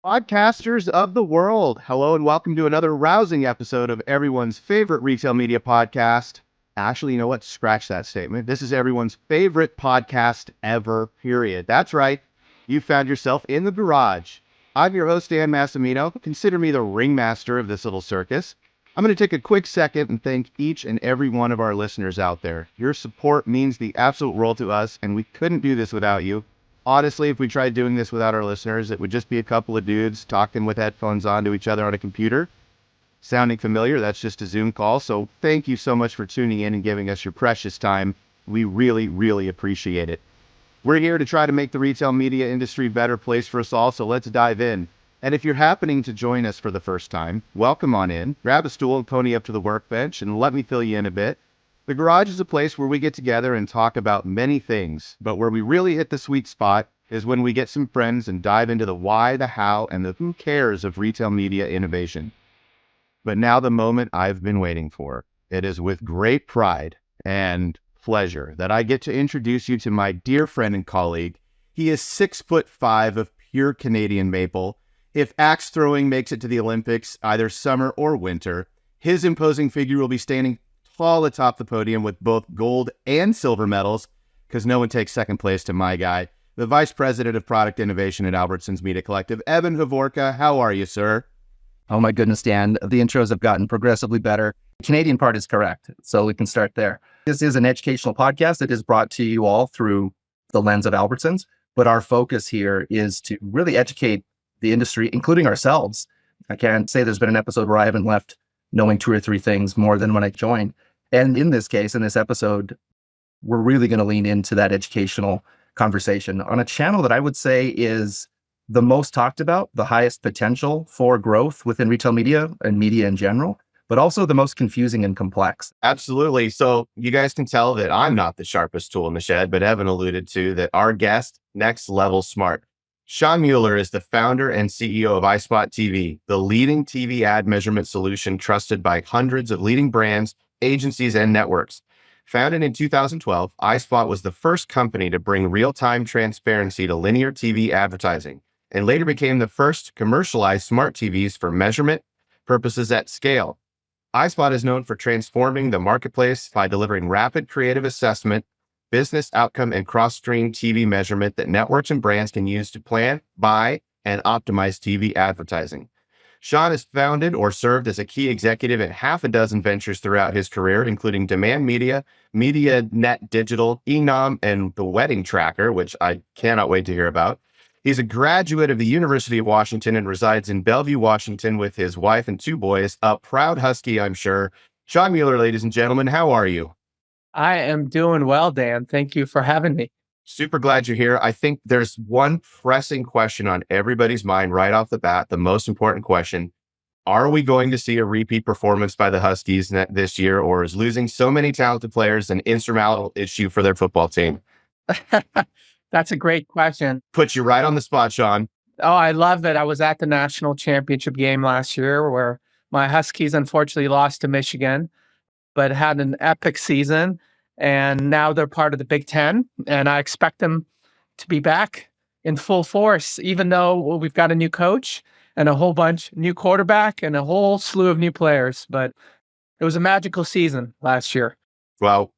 Podcasters of the world, hello and welcome to another rousing episode of everyone's favorite retail media podcast. Actually, you know what? Scratch that statement. This is everyone's favorite podcast ever, period. That's right. You found yourself in the garage. I'm your host, Dan Massimino. Consider me the ringmaster of this little circus. I'm going to take a quick second and thank each and every one of our listeners out there. Your support means the absolute world to us, and we couldn't do this without you. Honestly, if we tried doing this without our listeners, it would just be a couple of dudes talking with headphones on to each other on a computer. Sounding familiar? That's just a Zoom call. So thank you so much for tuning in and giving us your precious time. We really, really appreciate it. We're here to try to make the retail media industry a better place for us all, so let's dive in. And if you're happening to join us for the first time, welcome on in. Grab a stool and pony up to the workbench and let me fill you in a bit. The garage is a place where we get together and talk about many things, but where we really hit the sweet spot is when we get some friends and dive into the why, the how, and the who cares of retail media innovation. But now the moment I've been waiting for. It is with great pride and pleasure that I get to introduce you to my dear friend and colleague. He is 6'5" of pure Canadian maple. If axe throwing makes it to the Olympics, either summer or winter, his imposing figure will be standing tall atop the podium with both gold and silver medals, because no one takes second place to my guy, the Vice President of Product Innovation at Albertsons Media Collective, Evan Havorka. How are you, sir? Oh my goodness, Dan. The intros have gotten progressively better. The Canadian part is correct, so we can start there. This is an educational podcast that is brought to you all through the lens of Albertsons, but our focus here is to really educate the industry, including ourselves. I can't say there's been an episode where I haven't left knowing two or three things more than when I joined. And in this case, in this episode, we're really going to lean into that educational conversation on a channel that I would say is the most talked about, the highest potential for growth within retail media and media in general, but also the most confusing and complex. Absolutely. So you guys can tell that I'm not the sharpest tool in the shed, but Evan alluded to that our guest, Next Level Smart. Sean Mueller is the founder and CEO of iSpot TV, the leading TV ad measurement solution trusted by hundreds of leading brands, agencies, and networks. Founded in 2012, iSpot was the first company to bring real-time transparency to linear TV advertising, and later became the first to commercialize smart TVs for measurement purposes at scale. iSpot is known for transforming the marketplace by delivering rapid creative assessment, business outcome, and cross-stream TV measurement that networks and brands can use to plan, buy, and optimize TV advertising. Sean has founded or served as a key executive at half a dozen ventures throughout his career, including Demand Media, MediaNet Digital, Enom, and The Wedding Tracker, which I cannot wait to hear about. He's a graduate of the University of Washington and resides in Bellevue, Washington with his wife and two boys, a proud Husky, I'm sure. Sean Mueller, ladies and gentlemen, how are you? I am doing well, Dan. Thank you for having me. Super glad you're here. I think there's one pressing question on everybody's mind right off the bat, the most important question. Are we going to see a repeat performance by the Huskies this year, or is losing so many talented players an insurmountable issue for their football team? That's a great question. Put you right on the spot, Sean. Oh, I love it. I was at the national championship game last year where my Huskies unfortunately lost to Michigan, but had an epic season. And now they're part of the Big Ten, and I expect them to be back in full force, even though we've got a new coach and a whole bunch new quarterback and a whole slew of new players. But it was a magical season last year. Well,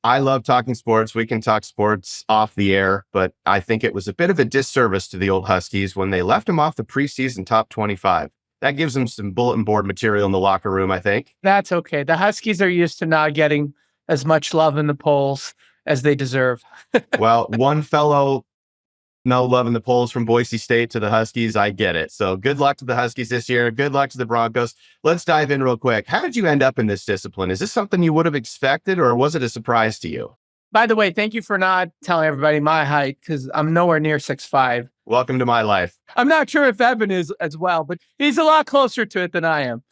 I love talking sports. We can talk sports off the air, but I think it was a bit of a disservice to the old Huskies when they left them off the preseason top 25. That gives them some bulletin board material in the locker room, I think. That's okay. The Huskies are used to not getting as much love in the polls as they deserve. Well, one fellow, no love in the polls from Boise State to the Huskies. I get it. So good luck to the Huskies this year. Good luck to the Broncos. Let's dive in real quick. How did you end up in this discipline? Is this something you would have expected, or was it a surprise to you? By the way, thank you for not telling everybody my height, because I'm nowhere near 6'5". Welcome to my life. I'm not sure if Evan is as well, but he's a lot closer to it than I am.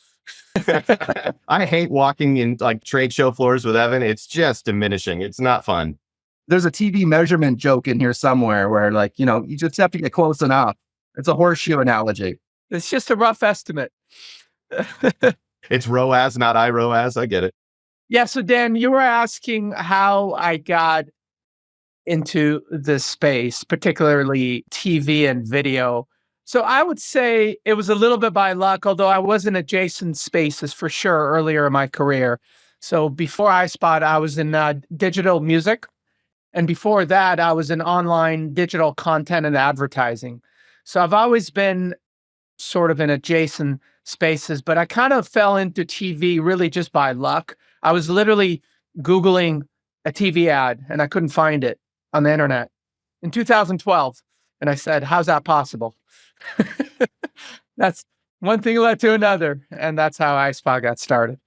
I hate walking in like trade show floors with Evan. It's just diminishing. It's not fun. There's a TV measurement joke in here somewhere where, like, you just have to get close enough. It's a horseshoe analogy. It's just a rough estimate. It's ROAS, not iROAS. I get it. Yeah. So Dan, you were asking how I got into this space, particularly TV and video. So I would say it was a little bit by luck, although I was in adjacent spaces for sure earlier in my career. So before iSpot, I was in digital music. And before that, I was in online digital content and advertising. So I've always been sort of in adjacent spaces, but I kind of fell into TV really just by luck. I was literally Googling a TV ad and I couldn't find it on the internet in 2012. And I said, how's that possible? That's one thing led to another. And that's how iSpot got started.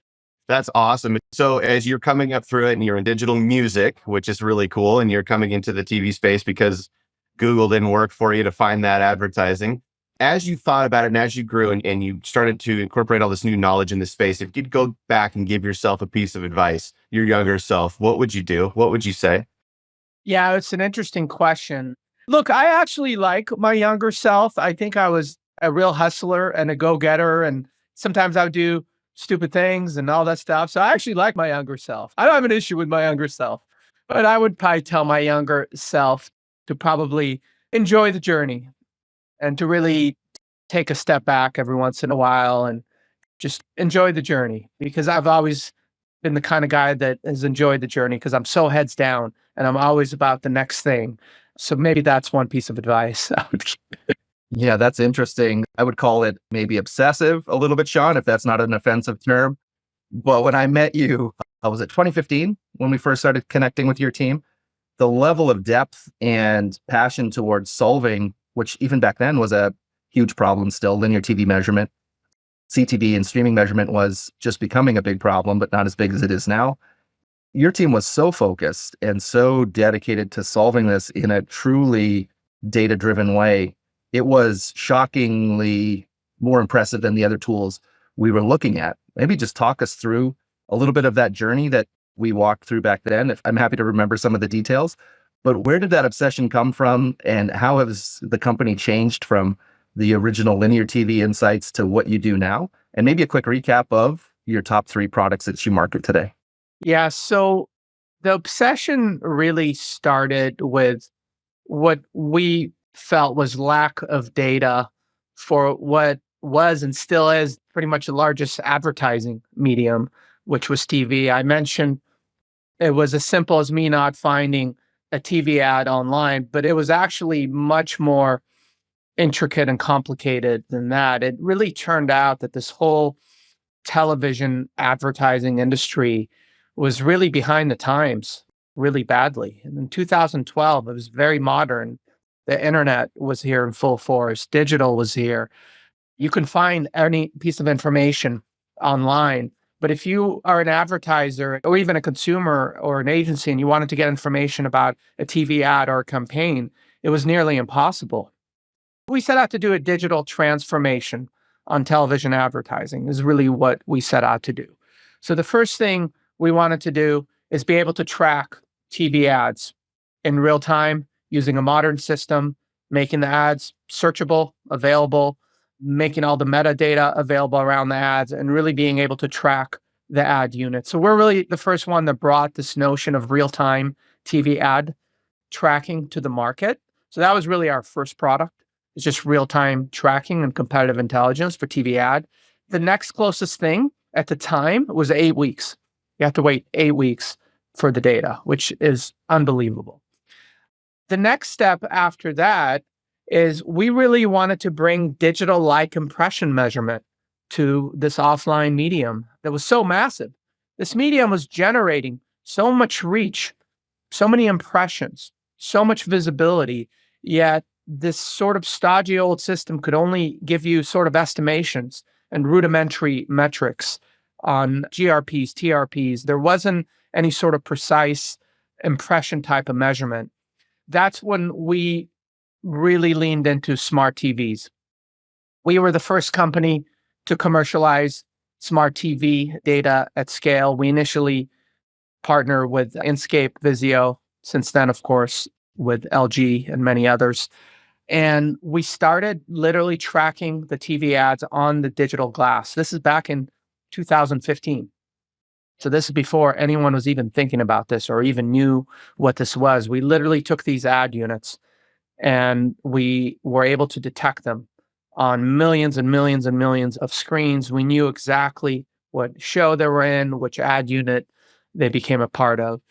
That's awesome. So as you're coming up through it and you're in digital music, which is really cool, and you're coming into the TV space because Google didn't work for you to find that advertising. As you thought about it and as you grew and you started to incorporate all this new knowledge in this space, if you'd go back and give yourself a piece of advice, your younger self, what would you do? What would you say? Yeah, it's an interesting question. Look, I actually like my younger self. I think I was a real hustler and a go-getter, and sometimes I would do stupid things and all that stuff. So I actually like my younger self. I don't have an issue with my younger self, but I would probably tell my younger self to probably enjoy the journey and to really take a step back every once in a while and just enjoy the journey, because I've always been the kind of guy that has enjoyed the journey because I'm so heads down and I'm always about the next thing. So maybe that's one piece of advice I would give. Yeah, that's interesting. I would call it maybe obsessive a little bit, Sean, if that's not an offensive term. But when I met you, was it 2015 when we first started connecting with your team? The level of depth and passion towards solving, which even back then was a huge problem still, linear TV measurement, CTV and streaming measurement was just becoming a big problem, but not as big as it is now. Your team was so focused and so dedicated to solving this in a truly data-driven way. It was shockingly more impressive than the other tools we were looking at. Maybe just talk us through a little bit of that journey that we walked through back then. I'm happy to remember some of the details, but where did that obsession come from and how has the company changed from the original linear TV insights to what you do now? And maybe a quick recap of your top 3 products that you market today. Yeah, so the obsession really started with what we felt was lack of data for what was and still is pretty much the largest advertising medium, which was TV. I mentioned it was as simple as me not finding a TV ad online, but it was actually much more intricate and complicated than that. It really turned out that this whole television advertising industry was really behind the times really badly. And in 2012, it was very modern. The internet was here in full force. Digital was here. You can find any piece of information online. But if you are an advertiser or even a consumer or an agency and you wanted to get information about a TV ad or a campaign, it was nearly impossible. We set out to do a digital transformation on television advertising is really what we set out to do. So the first thing we wanted to do is be able to track TV ads in real time using a modern system, making the ads searchable, available, making all the metadata available around the ads, and really being able to track the ad unit. So we're really the first one that brought this notion of real-time TV ad tracking to the market. So that was really our first product. It's just real-time tracking and competitive intelligence for TV ad. The next closest thing at the time was 8 weeks. You have to wait 8 weeks for the data, which is unbelievable. The next step after that is we really wanted to bring digital-like impression measurement to this offline medium that was so massive. This medium was generating so much reach, so many impressions, so much visibility, yet this sort of stodgy old system could only give you sort of estimations and rudimentary metrics on GRPs, TRPs. There wasn't any sort of precise impression type of measurement. That's when we really leaned into smart TVs. We were the first company to commercialize smart TV data at scale. We initially partnered with Inscape Vizio, since then, of course, with LG and many others. And we started literally tracking the TV ads on the digital glass. This is back in 2015. So this is before anyone was even thinking about this or even knew what this was. We literally took these ad units and we were able to detect them on millions and millions and millions of screens. We knew exactly what show they were in, which ad unit they became a part of.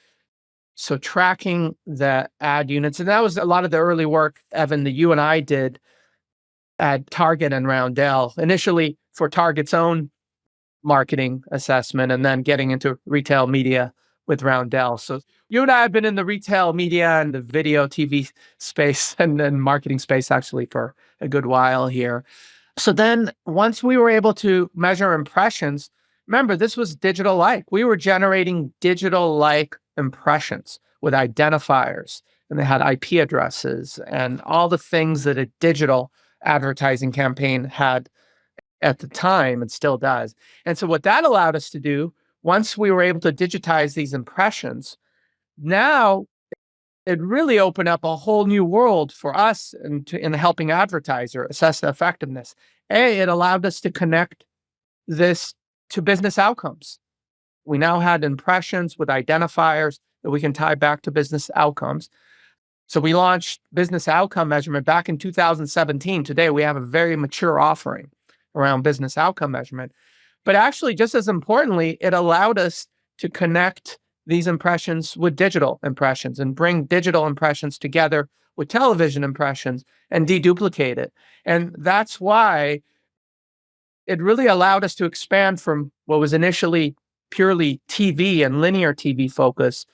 So tracking the ad units, and that was a lot of the early work, Evan, that you and I did at Target and Roundel, initially for Target's own marketing assessment and then getting into retail media with Roundel. So you and I have been in the retail media and the video TV space and marketing space actually for a good while here. So then once we were able to measure impressions, remember, this was digital-like. We were generating digital-like impressions with identifiers, and they had IP addresses and all the things that a digital advertising campaign had at the time and still does. And so what that allowed us to do, once we were able to digitize these impressions, now it really opened up a whole new world for us in helping advertiser assess the effectiveness. It allowed us to connect this to business outcomes. We now had impressions with identifiers that we can tie back to business outcomes. So we launched business outcome measurement back in 2017. Today, we have a very mature offering around business outcome measurement. But actually, just as importantly, it allowed us to connect these impressions with digital impressions and bring digital impressions together with television impressions and deduplicate it. And that's why it really allowed us to expand from what was initially purely TV and linear TV focus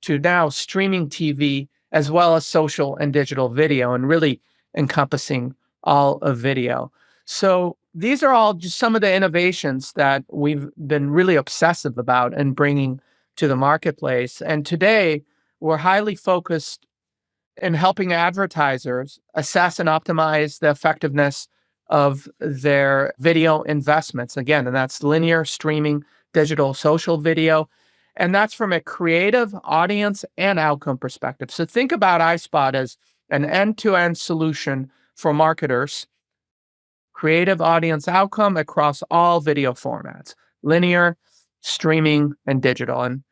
to now streaming TV, as well as social and digital video, and really encompassing all of video. So these are all just some of the innovations that we've been really obsessive about and bringing to the marketplace. And today, we're highly focused in helping advertisers assess and optimize the effectiveness of their video investments. Again, and that's linear, streaming, digital, social video. And that's from a creative, audience, and outcome perspective. So think about iSpot as an end-to-end solution for marketers, creative, audience, outcome across all video formats, linear, streaming, and digital. And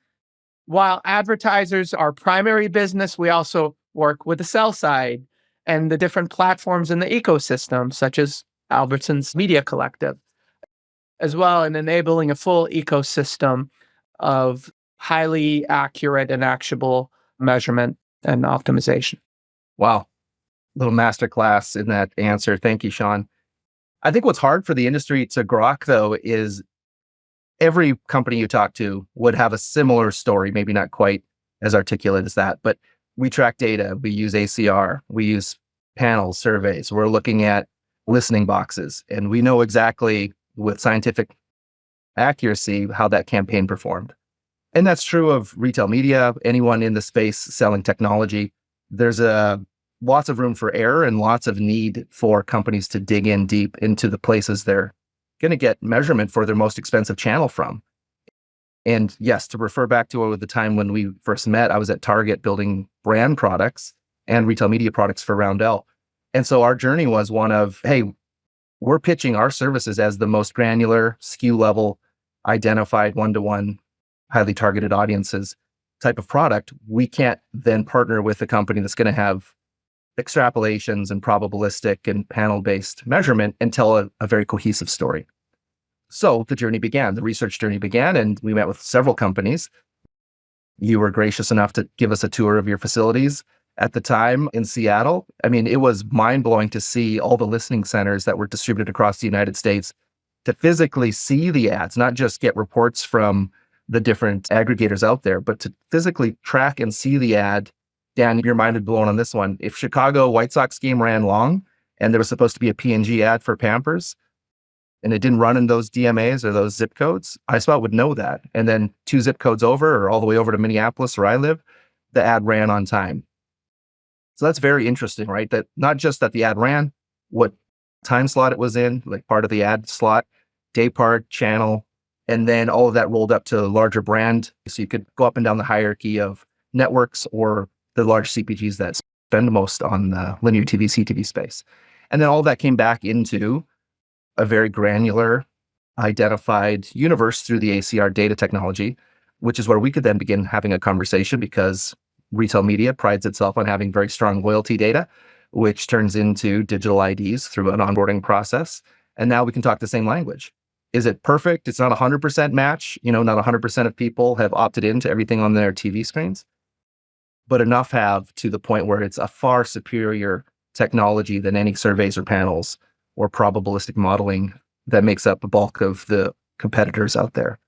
while advertisers are primary business, we also work with the sell side and the different platforms in the ecosystem, such as Albertsons Media Collective, as well, in enabling a full ecosystem of highly accurate and actionable measurement and optimization. Wow. Little masterclass in that answer. Thank you, Sean. I think what's hard for the industry to grok, though, is every company you talk to would have a similar story, maybe not quite as articulate as that, but we track data, we use ACR, we use panel surveys, we're looking at listening boxes, and we know exactly with scientific accuracy how that campaign performed. And that's true of retail media, anyone in the space selling technology. There's lots of room for error and lots of need for companies to dig in deep into the places they're going to get measurement for their most expensive channel from. And yes, to refer back to the time when we first met, I was at Target building brand products and retail media products for Roundel. And so our journey was one of, hey, we're pitching our services as the most granular, SKU level, identified one-to-one, highly targeted audiences type of product. We can't then partner with a company that's going to have extrapolations and probabilistic and panel-based measurement and tell a very cohesive story. So the journey began, the research journey began, and we met with several companies. You were gracious enough to give us a tour of your facilities at the time in Seattle. I mean, it was mind-blowing to see all the listening centers that were distributed across the United States, to physically see the ads, not just get reports from the different aggregators out there, but to physically track and see the ad. Dan, your mind would blown on this one. If Chicago White Sox game ran long and there was supposed to be a P&G ad for Pampers, and it didn't run in those DMAs or those zip codes, iSpot would know that. And then 2 zip codes over, or all the way over to Minneapolis where I live, the ad ran on time. So that's very interesting, right? That not just that the ad ran, what time slot it was in, like part of the ad slot, day part, channel, and then all of that rolled up to a larger brand. So you could go up and down the hierarchy of networks or the large CPGs that spend most on the linear TV, CTV space. And then all of that came back into a very granular, identified universe through the ACR data technology, which is where we could then begin having a conversation, because retail media prides itself on having very strong loyalty data. which turns into digital IDs through an onboarding process. And now we can talk the same language. Is it perfect? It's not 100% match. Not 100% of people have opted into everything on their TV screens, but enough have to the point where it's a far superior technology than any surveys or panels or probabilistic modeling that makes up the bulk of the competitors out there.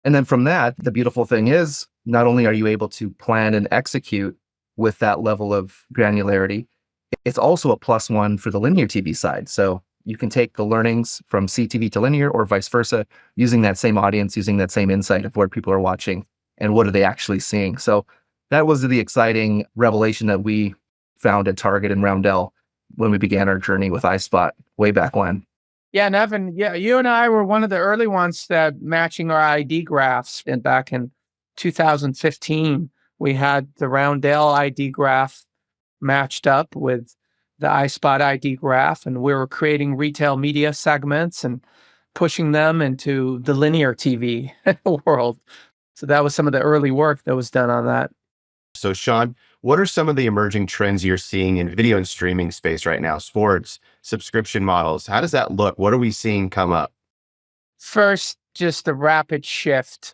And then from that, the beautiful thing is, not only are you able to plan and execute with that level of granularity, it's also a plus one for the linear TV side. So you can take the learnings from CTV to linear or vice versa, using that same audience, using that same insight of where people are watching and what are they actually seeing. So that was the exciting revelation that we found at Target and Roundel when we began our journey with iSpot way back when. Yeah, and Evan, you and I were one of the early ones that matching our ID graphs. And back in 2015, we had the Roundel ID graph matched up with the iSpot ID graph, and we were creating retail media segments and pushing them into the linear TV world. So that was some of the early work that was done on that. So, Sean, what are some of the emerging trends you're seeing in video and streaming space right now? Sports, subscription models. How does that look? What are we seeing come up? First, just the rapid shift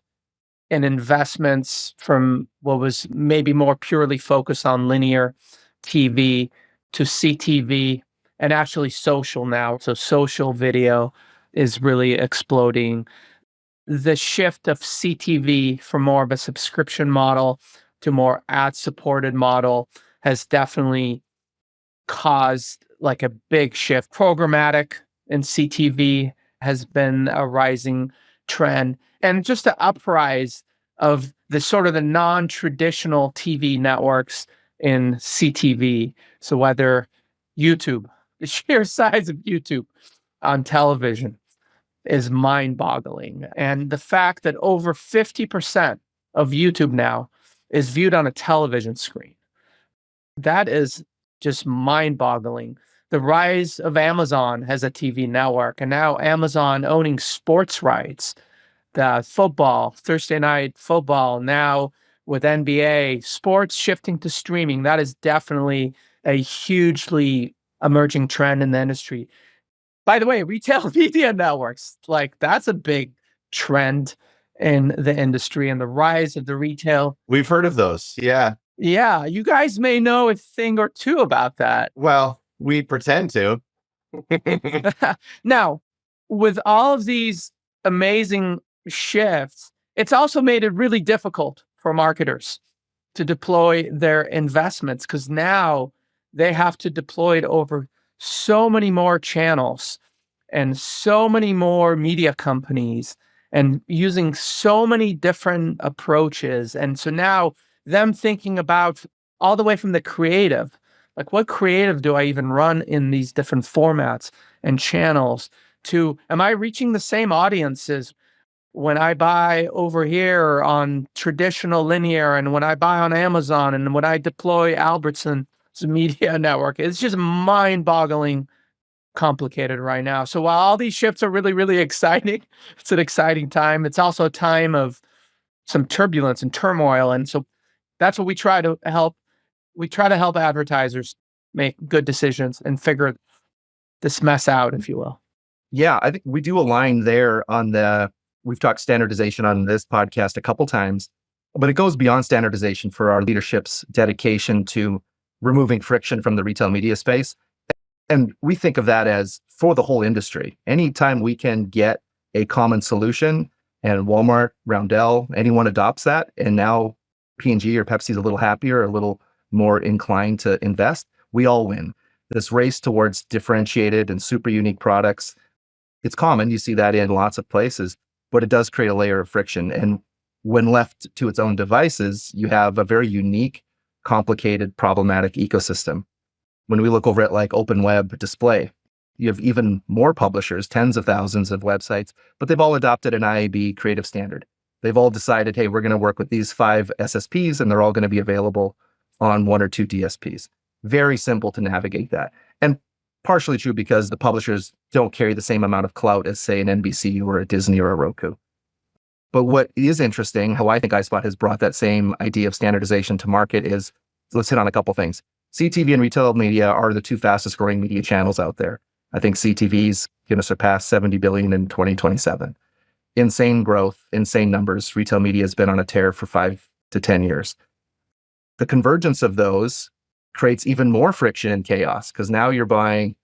in investments from what was maybe more purely focused on linear TV to CTV and actually social now. So social video is really exploding. The shift of CTV from more of a subscription model to more ad-supported model has definitely caused like a big shift. Programmatic in CTV has been a rising trend, and just the uprise of the sort of the non-traditional TV networks in CTV. So whether YouTube, the sheer size of YouTube on television is mind-boggling. And the fact that over 50% of YouTube now is viewed on a television screen. That is just mind-boggling. The rise of Amazon as a TV network, and now Amazon owning sports rights, the football, Thursday night football, now with NBA, sports shifting to streaming. That is definitely a hugely emerging trend in the industry. By the way, retail media networks, like that's a big trend in the industry and the rise of the retail. We've heard of those. Yeah. Yeah, you guys may know a thing or two about that. Well, we pretend to. Now, with all of these amazing shifts, it's also made it really difficult for marketers to deploy their investments because now they have to deploy it over so many more channels and so many more media companies and using so many different approaches. And so now them thinking about all the way from the creative, like what creative do I even run in these different formats and channels, to am I reaching the same audiences when I buy over here on traditional linear and when I buy on Amazon and when I deploy Albertson's media network? It's just mind-boggling complicated right now. So while all these shifts are really, really exciting, it's an exciting time. It's also a time of some turbulence and turmoil. And so that's what we try to help. We try to help advertisers make good decisions and figure this mess out, if you will. Yeah, I think we do align there on we've talked standardization on this podcast a couple times, but it goes beyond standardization for our leadership's dedication to removing friction from the retail media space. And we think of that as for the whole industry. Anytime we can get a common solution and Walmart, Roundel, anyone adopts that, and now P&G or Pepsi's a little happier, a little more inclined to invest, we all win. This race towards differentiated and super unique products, it's common. You see that in lots of places, but it does create a layer of friction. And when left to its own devices, you have a very unique, complicated, problematic ecosystem. When we look over at like open web display, you have even more publishers, tens of thousands of websites, but they've all adopted an IAB creative standard. They've all decided, hey, we're going to work with these 5 SSPs and they're all going to be available on 1 or 2 DSPs. Very simple to navigate that. And partially true because the publishers don't carry the same amount of clout as, say, an NBC or a Disney or a Roku. But what is interesting, how I think iSpot has brought that same idea of standardization to market is, let's hit on a couple things. CTV and retail media are the two fastest growing media channels out there. I think CTV is going to surpass 70 billion in 2027. Insane growth, insane numbers. Retail media has been on a tear for 5 to 10 years. The convergence of those creates even more friction and chaos because now you're buying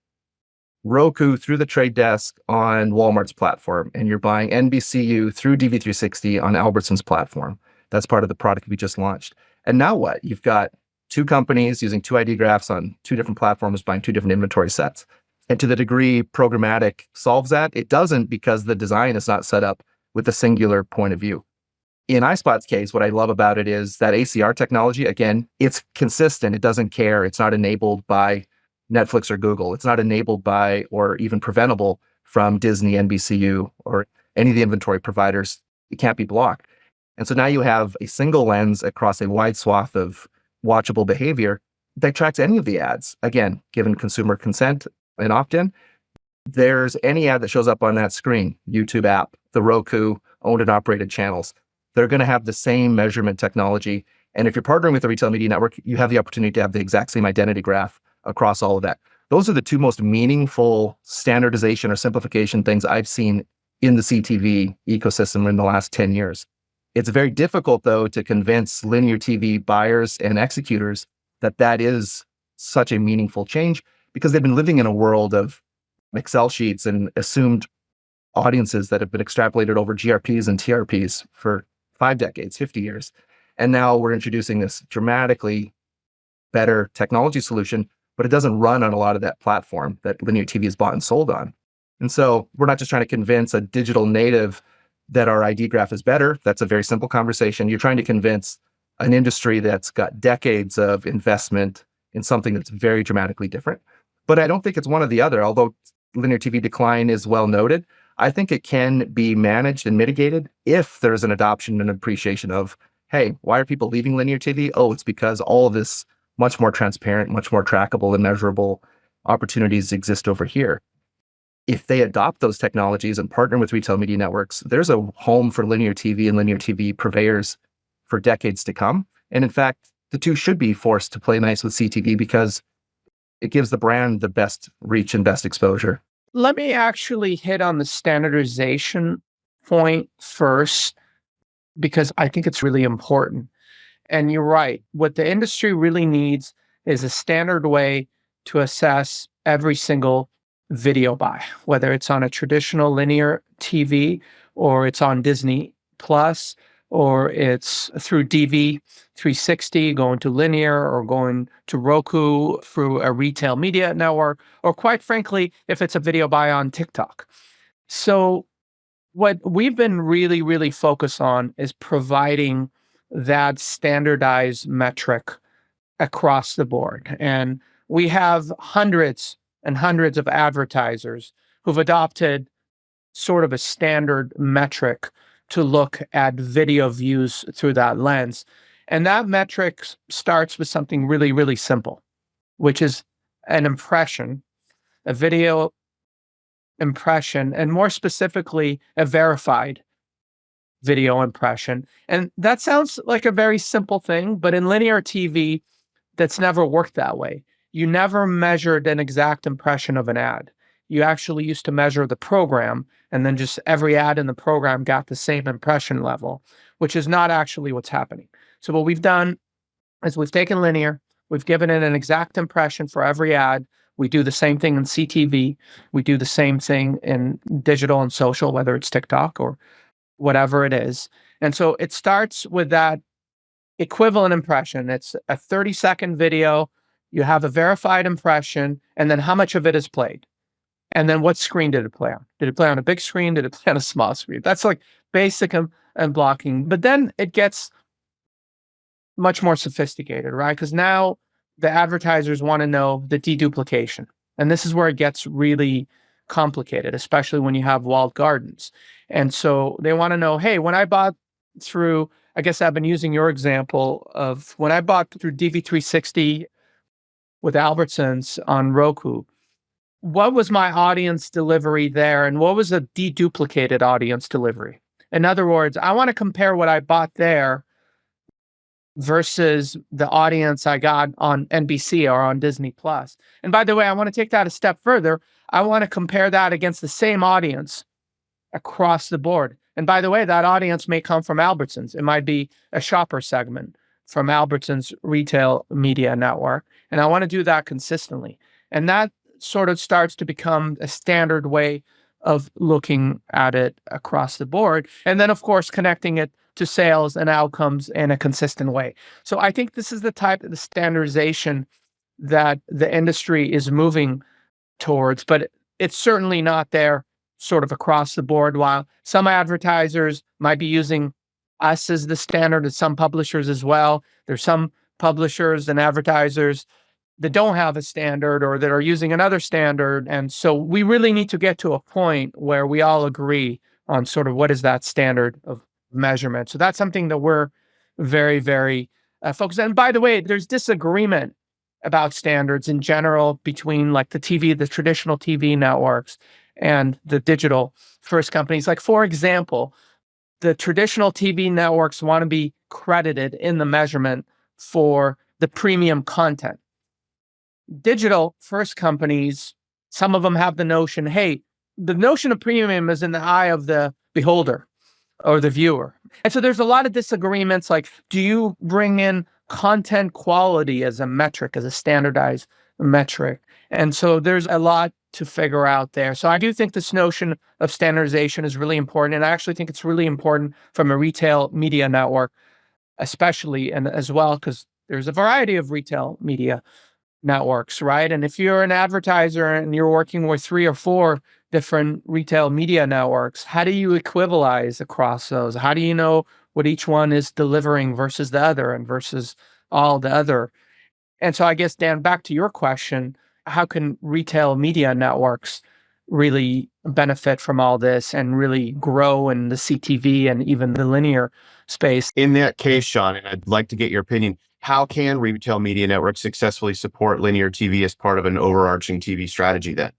Roku through the trade desk on Walmart's platform, and you're buying NBCU through DV360 on Albertsons platform. That's part of the product we just launched. And now what? You've got two companies using two ID graphs on two different platforms, buying two different inventory sets. And to the degree programmatic solves that, it doesn't because the design is not set up with a singular point of view. In iSpot's case, what I love about it is that ACR technology, again, it's consistent. It doesn't care. It's not enabled by Netflix or Google. It's not enabled by or even preventable from Disney, NBCU, or any of the inventory providers. It can't be blocked. And so now you have a single lens across a wide swath of watchable behavior that tracks any of the ads. Again, given consumer consent and opt-in, there's any ad that shows up on that screen, YouTube app, the Roku, owned and operated channels. They're going to have the same measurement technology. And if you're partnering with a retail media network, you have the opportunity to have the exact same identity graph across all of that. Those are the two most meaningful standardization or simplification things I've seen in the CTV ecosystem in the last 10 years. It's very difficult, though, to convince linear TV buyers and executors that that is such a meaningful change because they've been living in a world of Excel sheets and assumed audiences that have been extrapolated over GRPs and TRPs for 5 decades, 50 years. And now we're introducing this dramatically better technology solution, but it doesn't run on a lot of that platform that linear TV is bought and sold on. And so we're not just trying to convince a digital native that our ID graph is better. That's a very simple conversation. You're trying to convince an industry that's got decades of investment in something that's very dramatically different. But I don't think it's one or the other, although linear TV decline is well noted. I think it can be managed and mitigated if there's an adoption and appreciation of, hey, why are people leaving linear TV? Oh, it's because all of this much more transparent, much more trackable and measurable opportunities exist over here. If they adopt those technologies and partner with retail media networks, there's a home for linear TV and linear TV purveyors for decades to come. And in fact, the two should be forced to play nice with CTV because it gives the brand the best reach and best exposure. Let me actually hit on the standardization point first, because I think it's really important. And you're right. What the industry really needs is a standard way to assess every single video buy, whether it's on a traditional linear TV or it's on Disney Plus or it's through DV360 going to linear or going to Roku through a retail media network, or quite frankly, if it's a video buy on TikTok. So what we've been really, really focused on is providing that standardized metric across the board. And we have hundreds and hundreds of advertisers who've adopted sort of a standard metric to look at video views through that lens. And that metric starts with something really, really simple, which is an impression, a video impression, and more specifically, a verified video impression. And that sounds like a very simple thing, but in linear TV, that's never worked that way. You never measured an exact impression of an ad. You actually used to measure the program, and then just every ad in the program got the same impression level, which is not actually what's happening. So what we've done is we've taken linear, we've given it an exact impression for every ad. We do the same thing in CTV. We do the same thing in digital and social, whether it's TikTok or whatever it is. And so it starts with that equivalent impression. It's a 30-second video. You have a verified impression, and then how much of it is played. And then what screen did it play on? Did it play on a big screen? Did it play on a small screen? That's like basic and blocking. But then it gets much more sophisticated, right? Because now the advertisers want to know the deduplication. And this is where it gets really complicated, especially when you have walled gardens. And so they want to know, hey, when I bought through, I guess I've been using your example of when I bought through DV360 with Albertsons on Roku, what was my audience delivery there? And what was a deduplicated audience delivery? In other words, I want to compare what I bought there versus the audience I got on NBC or on Disney Plus. And by the way, I want to take that a step further. I want to compare that against the same audience across the board. And by the way, that audience may come from Albertsons. It might be a shopper segment from Albertsons retail media network. And I want to do that consistently. And that sort of starts to become a standard way of looking at it across the board. And then, of course, connecting it to sales and outcomes in a consistent way. So I think this is the type of the standardization that the industry is moving towards, but it's certainly not there sort of across the board. While some advertisers might be using us as the standard, and some publishers as well, there's some publishers and advertisers that don't have a standard or that are using another standard. And so we really need to get to a point where we all agree on sort of what is that standard of measurement. So that's something that we're very, very focused on. And by the way, there's disagreement about standards in general between like the traditional TV networks and the digital first companies. Like, for example, the traditional TV networks want to be credited in the measurement for the premium content. Digital first companies, some of them have the notion, hey, the notion of premium is in the eye of the beholder or the viewer. And so there's a lot of disagreements, like, do you bring in content quality as a metric, as a standardized metric? And so there's a lot to figure out there. So I do think this notion of standardization is really important. And I actually think it's really important from a retail media network, especially, and as well, because there's a variety of retail media networks, right? And if you're an advertiser and you're working with 3 or 4 different retail media networks, how do you equivalize across those? How do you know what each one is delivering versus the other and versus all the other? And so I guess, Dan, back to your question, how can retail media networks really benefit from all this and really grow in the CTV and even the linear space? In that case, Sean, and I'd like to get your opinion, how can retail media networks successfully support linear TV as part of an overarching TV strategy then?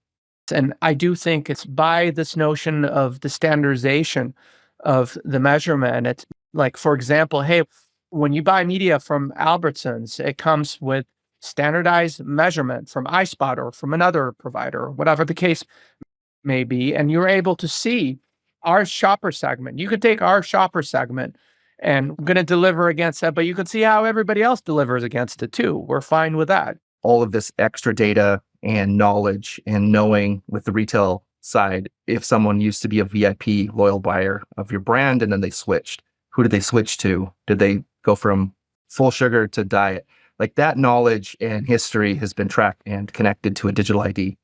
And I do think it's by this notion of the standardization of the measurement. It's like, for example, hey, when you buy media from Albertsons, it comes with standardized measurement from iSpot or from another provider, or whatever the case may be. And you're able to see our shopper segment. You could take our shopper segment and we're going to deliver against that, but you can see how everybody else delivers against it too. We're fine with that. All of this extra data and knowledge and knowing with the retail side, if someone used to be a VIP loyal buyer of your brand and then they switched, who did they switch to? Did they go from full sugar to diet? Like, that knowledge and history has been tracked and connected to a digital ID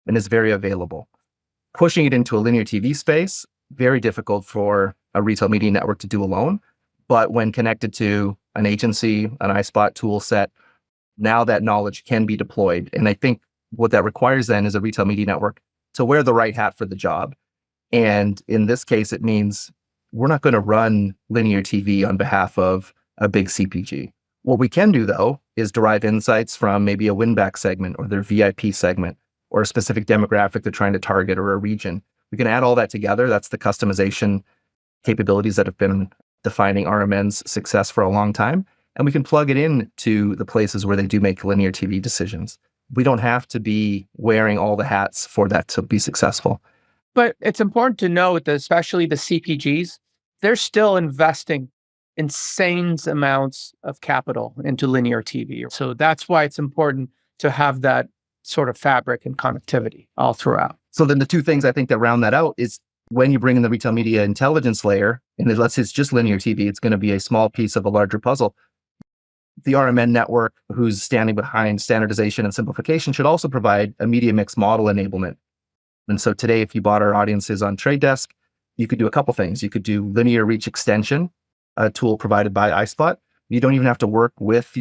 and is very available. Pushing it into a linear TV space, very difficult for a retail media network to do alone. But when connected to an agency, an iSpot tool set, now that knowledge can be deployed. And I think what that requires then is a retail media network to wear the right hat for the job. And in this case, it means we're not going to run linear TV on behalf of a big CPG. What we can do, though, is derive insights from maybe a win-back segment or their VIP segment or a specific demographic they're trying to target or a region. We can add all that together. That's the customization capabilities that have been defining RMN's success for a long time. And we can plug it in to the places where they do make linear TV decisions. We don't have to be wearing all the hats for that to be successful. But it's important to note that especially the CPGs, they're still investing insane amounts of capital into linear TV. So that's why it's important to have that sort of fabric and connectivity all throughout. So then the two things I think that round that out is when you bring in the retail media intelligence layer, and let's say it's just linear TV, it's going to be a small piece of a larger puzzle. The RMN network, who's standing behind standardization and simplification, should also provide a media mix model enablement. And so today, if you bought our audiences on Trade Desk, you could do a couple things. You could do linear reach extension, a tool provided by iSpot. You don't even have to work with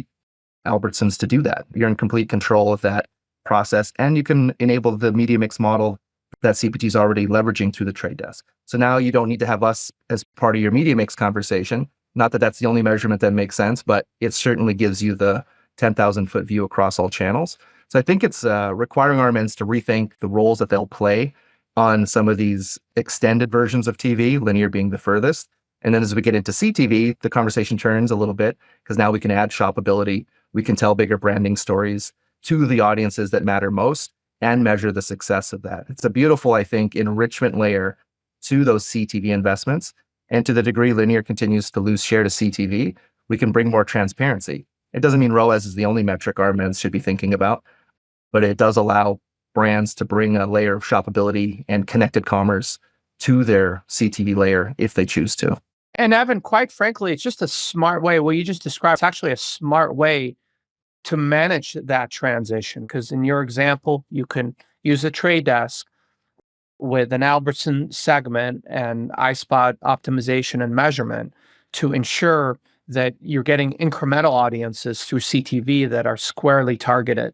Albertsons to do that. You're in complete control of that process, and you can enable the media mix model that CPG is already leveraging through the Trade Desk. So now you don't need to have us as part of your media mix conversation. Not that that's the only measurement that makes sense, but it certainly gives you the 10,000-foot view across all channels. So I think it's requiring RMNs to rethink the roles that they'll play on some of these extended versions of TV, linear being the furthest, And then as we get into CTV, the conversation turns a little bit because now we can add shoppability. We can tell bigger branding stories to the audiences that matter most and measure the success of that. It's a beautiful, I think, enrichment layer to those CTV investments. And to the degree linear continues to lose share to CTV, we can bring more transparency. It doesn't mean ROAS is the only metric RMNs should be thinking about, but it does allow brands to bring a layer of shoppability and connected commerce to their CTV layer if they choose to. And Evan, quite frankly, it's just a smart way. What you just described, it's actually a smart way to manage that transition. Because in your example, you can use a trade desk with an Albertson segment and iSpot optimization and measurement to ensure that you're getting incremental audiences through CTV that are squarely targeted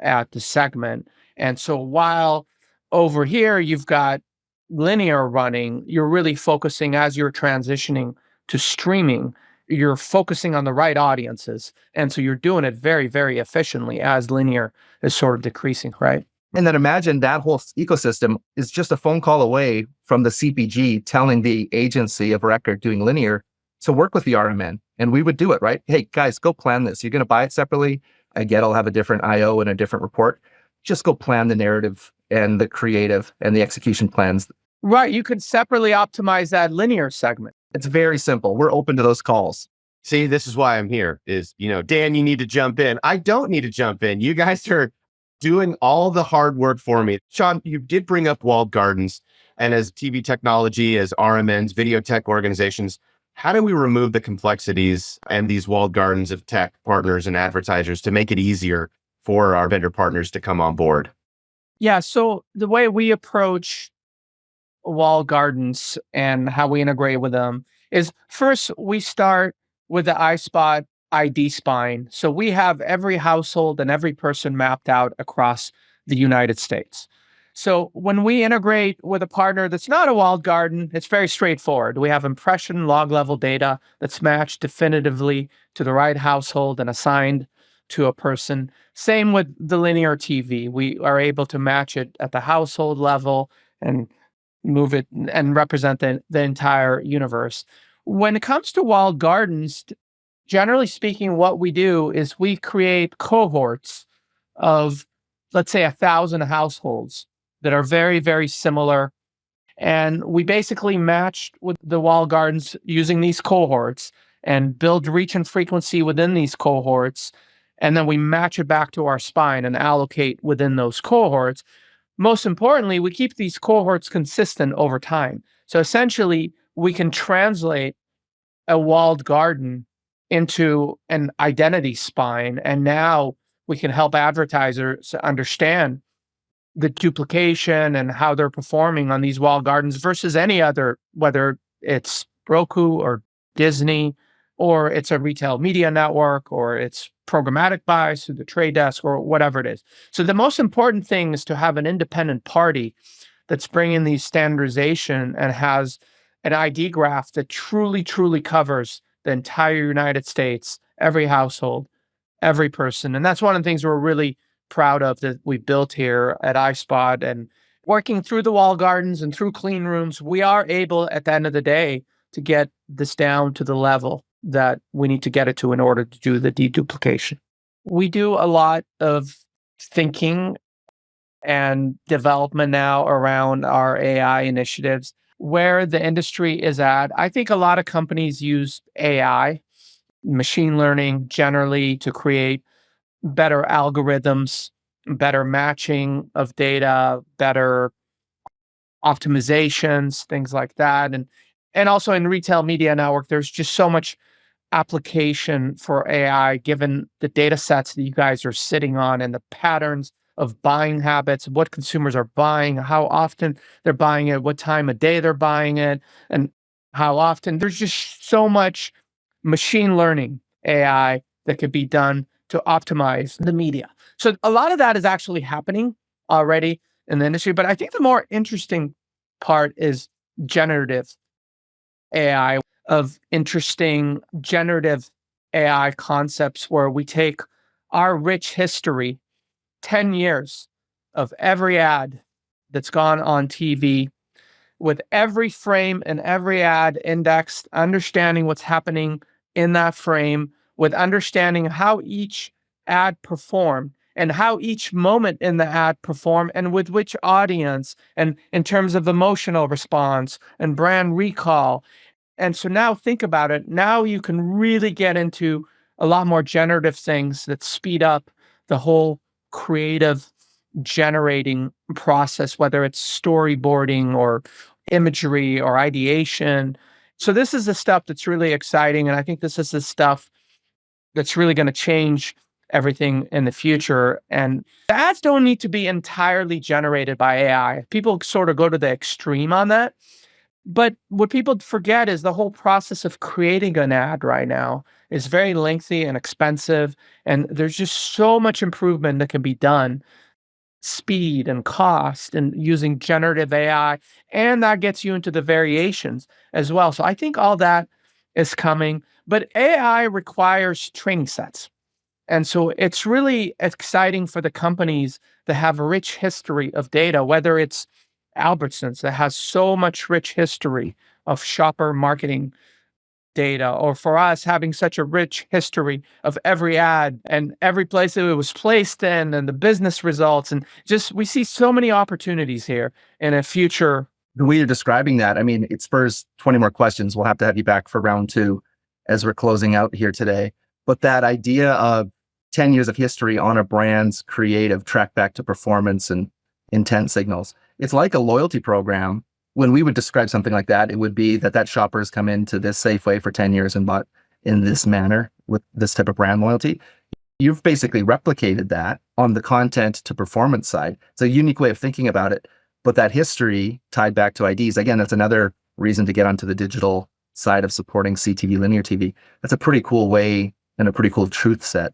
at the segment. And so while over here you've got linear running, you're really focusing as you're transitioning to streaming, you're focusing on the right audiences. And so you're doing it very, very efficiently as linear is sort of decreasing, right? And then imagine that whole ecosystem is just a phone call away from the CPG telling the agency of record doing linear to work with the RMN. And we would do it, right? Hey, guys, go plan this. You're going to buy it separately. I get I'll have a different IO and a different report. Just go plan the narrative and the creative and the execution plans. Right. You could separately optimize that linear segment. It's very simple. We're open to those calls. See, this is why I'm here is, Dan, you need to jump in. I don't need to jump in. You guys are doing all the hard work for me. Sean, you did bring up walled gardens. And as TV technology, as RMNs, video tech organizations, how do we remove the complexities and these walled gardens of tech partners and advertisers to make it easier for our vendor partners to come on board? Yeah. So the way we approach walled gardens and how we integrate with them is first we start with the iSpot ID spine. So we have every household and every person mapped out across the United States. So when we integrate with a partner that's not a walled garden, it's very straightforward. We have impression log level data that's matched definitively to the right household and assigned to a person. Same with the linear TV. We are able to match it at the household level and move it and represent the entire universe. When it comes to walled gardens, generally speaking, what we do is we create cohorts of, let's say, 1,000 households that are very, very similar. And we basically matched with the walled gardens using these cohorts and build reach and frequency within these cohorts. And then we match it back to our spine and allocate within those cohorts. Most importantly, we keep these cohorts consistent over time. So essentially, we can translate a walled garden into an identity spine. And now we can help advertisers understand the duplication and how they're performing on these walled gardens versus any other, whether it's Roku or Disney, or it's a retail media network, or it's programmatic buys through the trade desk, or whatever it is. So the most important thing is to have an independent party that's bringing these standardization and has an ID graph that truly, truly covers the entire United States, every household, every person. And that's one of the things we're really proud of that we built here at iSpot. And working through the walled gardens and through clean rooms, we are able at the end of the day to get this down to the level that we need to get it to in order to do the deduplication. We do a lot of thinking and development now around our AI initiatives. Where the industry is at, I think a lot of companies use AI, machine learning generally, to create better algorithms, better matching of data, better optimizations, things like that. And also in retail media network, there's just so much application for AI, given the data sets that you guys are sitting on and the patterns of buying habits, what consumers are buying, how often they're buying it, what time of day they're buying it, and how often. There's just so much machine learning AI that could be done to optimize the media. So a lot of that is actually happening already in the industry. But I think the more interesting part is generative AI, of interesting generative AI concepts where we take our rich history, 10 years of every ad that's gone on TV, with every frame and every ad indexed, understanding what's happening in that frame, with understanding how each ad performed and how each moment in the ad performed and with which audience and in terms of emotional response and brand recall. And so now think about it. Now you can really get into a lot more generative things that speed up the whole creative generating process, whether it's storyboarding or imagery or ideation. So this is the stuff that's really exciting. And I think this is the stuff that's really going to change everything in the future. And the ads don't need to be entirely generated by AI. People sort of go to the extreme on that. But what people forget is the whole process of creating an ad right now is very lengthy and expensive. And there's just so much improvement that can be done, speed and cost, and using generative AI. And that gets you into the variations as well. So I think all that is coming. But AI requires training sets. And so it's really exciting for the companies that have a rich history of data, whether it's Albertsons that has so much rich history of shopper marketing data, or for us having such a rich history of every ad and every place that it was placed in and the business results. And just, we see so many opportunities here in a future. The way you're describing that, I mean, it spurs 20 more questions. We'll have to have you back for round 2 as we're closing out here today. But that idea of 10 years of history on a brand's creative track back to performance and intent signals, it's like a loyalty program. When we would describe something like that, it would be that shopper has come into this Safeway for 10 years and bought in this manner with this type of brand loyalty. You've basically replicated that on the content to performance side. It's a unique way of thinking about it, but that history tied back to IDs, again, that's another reason to get onto the digital side of supporting CTV, linear TV. That's a pretty cool way and a pretty cool truth set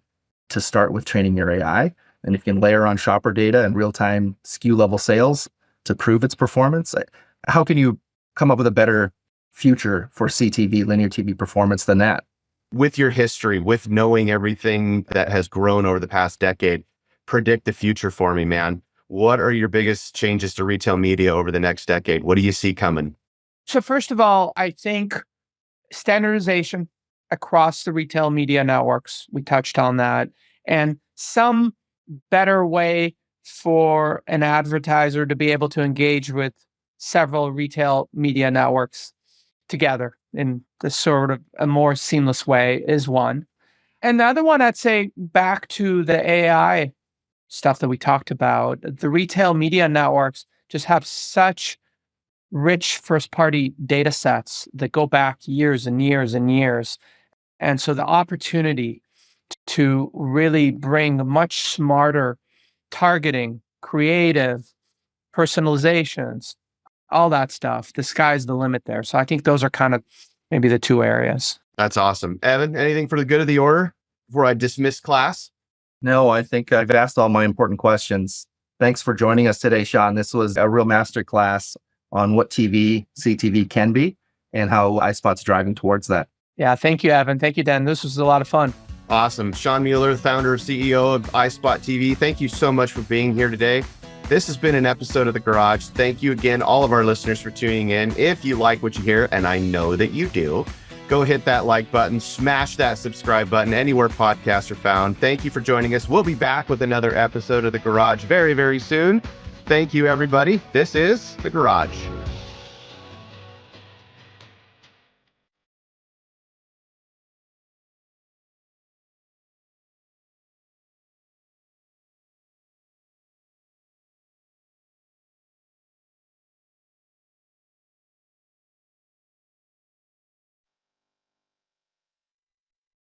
to start with training your AI. And if you can layer on shopper data and real-time SKU level sales to prove its performance, how can you come up with a better future for CTV, linear TV performance than that? With your history, with knowing everything that has grown over the past decade, predict the future for me, man. What are your biggest changes to retail media over the next decade? What do you see coming? So first of all, I think standardization across the retail media networks. We touched on that. And some better way for an advertiser to be able to engage with several retail media networks together in this sort of a more seamless way is one. And the other one, I'd say back to the AI stuff that we talked about, the retail media networks just have such rich first-party data sets that go back years and years and years. And so the opportunity to really bring much smarter targeting, creative, personalizations, all that stuff, the sky's the limit there. So I think those are kind of maybe the two areas. That's awesome. Evan, anything for the good of the order before I dismiss class? No, I think I've asked all my important questions. Thanks for joining us today, Sean. This was a real masterclass on what TV, CTV can be and how iSpot's driving towards that. Yeah, thank you, Evan. Thank you, Dan. This was a lot of fun. Awesome. Sean Mueller, founder and CEO of iSpot TV. Thank you so much for being here today. This has been an episode of The Garage. Thank you again, all of our listeners, for tuning in. If you like what you hear, and I know that you do, go hit that like button, smash that subscribe button anywhere podcasts are found. Thank you for joining us. We'll be back with another episode of The Garage very, very soon. Thank you, everybody. This is The Garage.